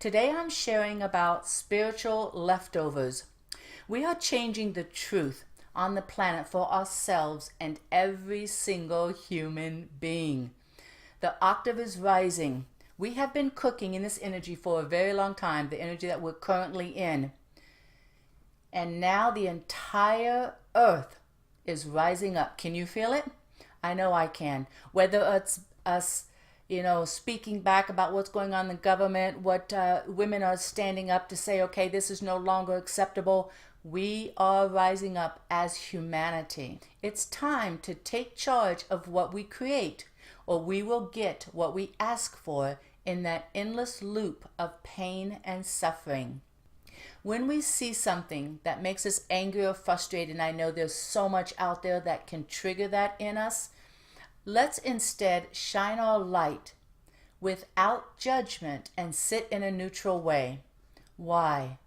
Today I'm sharing about spiritual leftovers. We are changing the truth on the planet for ourselves and every single human being. The octave is rising. We have been cooking in this energy for a very long time, the energy that we're currently in. And now the entire earth is rising up. Can you feel it? I know I can. Whether it's us speaking back about what's going on in the government, what women are standing up to say, okay, this is no longer acceptable. We are rising up as humanity. It's time to take charge of what we create, or we will get what we ask for in that endless loop of pain and suffering. When we see something that makes us angry or frustrated, and I know there's so much out there that can trigger that in us, let's instead shine our light without judgment and sit in a neutral way. Why?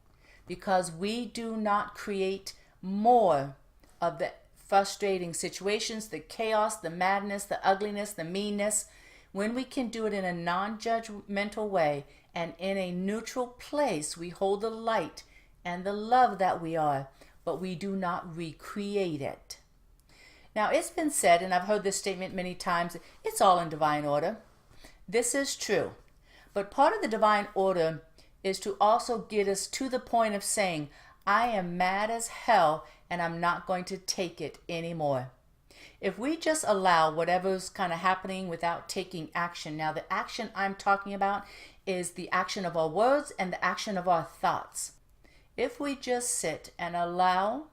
Because we do not create more of the frustrating situations, the chaos, the madness, the ugliness, the meanness, when we can do it in a non-judgmental way and in a neutral place. We hold the light and the love that we are, but we do not recreate it. Now, it's been said, and I've heard this statement many times, it's all in divine order. This is true. But part of the divine order is to also get us to the point of saying, I am mad as hell and I'm not going to take it anymore. If we just allow whatever's kind of happening without taking action, now the action I'm talking about is the action of our words and the action of our thoughts. If we just sit and allow,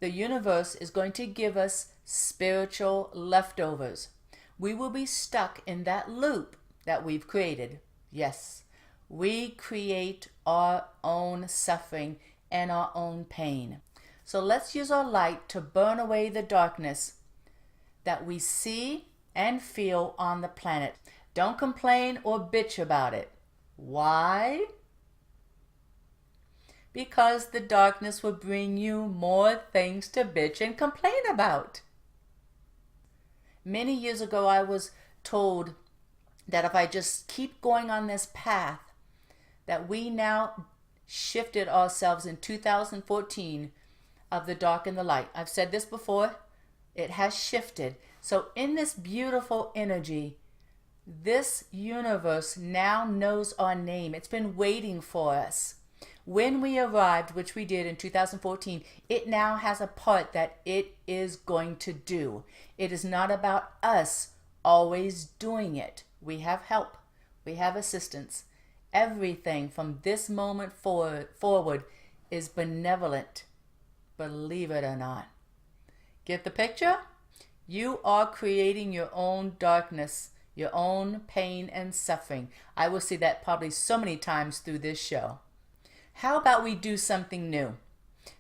the universe is going to give us spiritual leftovers. We will be stuck in that loop that we've created. Yes, we create our own suffering and our own pain. So let's use our light to burn away the darkness that we see and feel on the planet. Don't complain or bitch about it. Why? Because the darkness will bring you more things to bitch and complain about. Many years ago, I was told that if I just keep going on this path, that we now shifted ourselves in 2014 of the dark and the light. I've said this before. It has shifted. So in this beautiful energy, this universe now knows our name. It's been waiting for us. When we arrived, which we did in 2014, it now has a part that it is going to do. It is not about us always doing it. We have help. We have assistance. Everything from this moment forward is benevolent. Believe it or not. Get the picture? You are creating your own darkness, your own pain and suffering. I will see that probably so many times through this show. How about we do something new?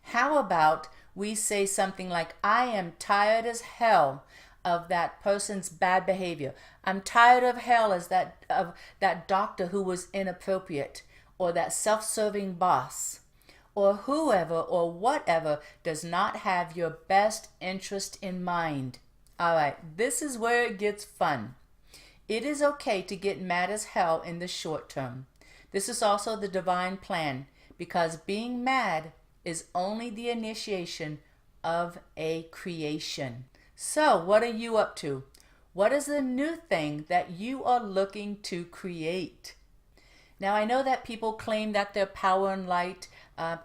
How about we say something like, I am tired as hell of that person's bad behavior. I'm tired of hell of that doctor who was inappropriate, or that self-serving boss, or whoever or whatever does not have your best interest in mind. All right, this is where it gets fun. It is okay to get mad as hell in the short term. This is also the divine plan, because being mad is only the initiation of a creation. So what are you up to? What is the new thing that you are looking to create? Now, I know that people claim that their power and light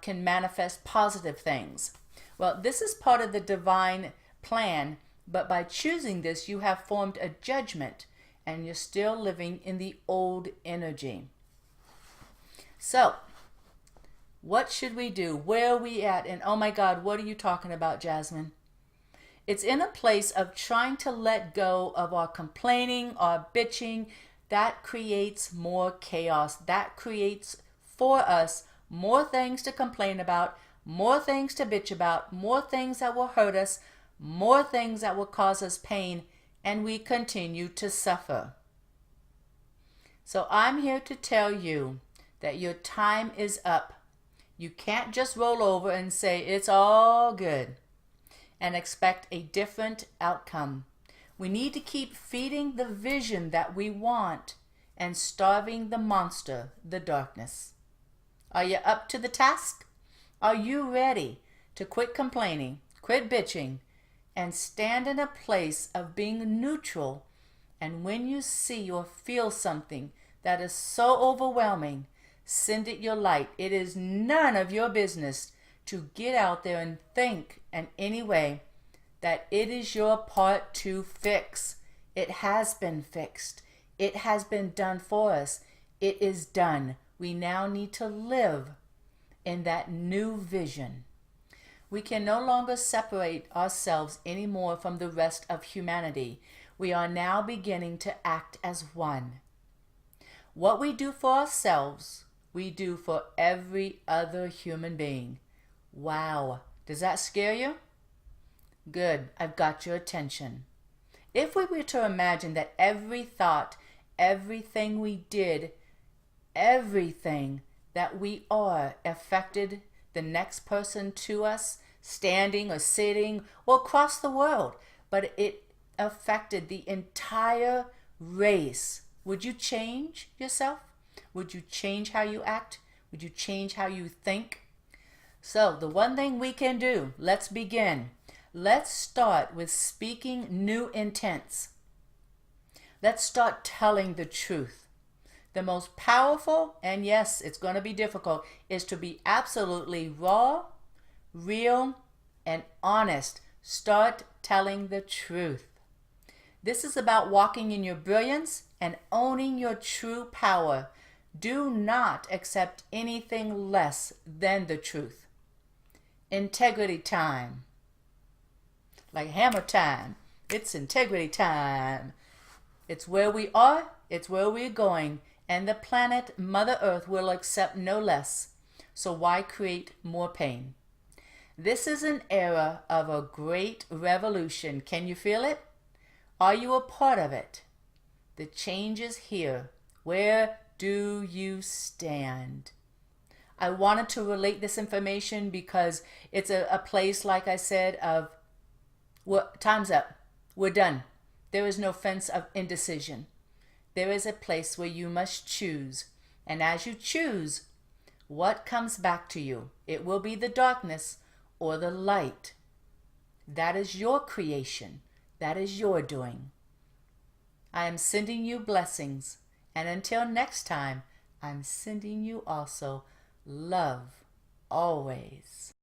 can manifest positive things. Well, this is part of the divine plan, but by choosing this, you have formed a judgment, and you're still living in the old energy. So, what should we do? Where are we at? And oh my God, what are you talking about, Jasmin? It's in a place of trying to let go of our complaining, our bitching. That creates more chaos. That creates for us more things to complain about, more things to bitch about, more things that will hurt us, more things that will cause us pain, and we continue to suffer. So I'm here to tell you that your time is up. You can't just roll over and say it's all good and expect a different outcome. We need to keep feeding the vision that we want and starving the monster, the darkness. Are you up to the task? Are you ready to quit complaining, quit bitching, and stand in a place of being neutral? And when you see or feel something that is so overwhelming, send it your light. It is none of your business to get out there and think in any way that it is your part to fix. It has been fixed. It has been done for us. It is done. We now need to live in that new vision. We can no longer separate ourselves anymore from the rest of humanity. We are now beginning to act as one. What we do for ourselves, we do for every other human being. Wow, does that scare you? Good, I've got your attention. If we were to imagine that every thought, everything we did, everything that we are affected the next person to us, standing or sitting or across the world, but it affected the entire race, would you change yourself? Would you change how you act? Would you change how you think? So the one thing we can do, let's begin. Let's start with speaking new intents. Let's start telling the truth. The most powerful, and yes, it's going to be difficult, is to be absolutely raw, real, and honest. Start telling the truth. This is about walking in your brilliance and owning your true power. Do not accept anything less than the truth. Integrity time. Like hammer time. It's integrity time. It's where we are, it's where we're going, and the planet Mother Earth will accept no less. So why create more pain? This is an era of a great revolution. Can you feel it? Are you a part of it? The change is here. Where do you stand? I wanted to relate this information because it's a place, like I said, of time's up. We're done. There is no fence of indecision. There is a place where you must choose. And as you choose, what comes back to you? It will be the darkness or the light. That is your creation. That is your doing. I am sending you blessings. And until next time, I'm sending you also love always.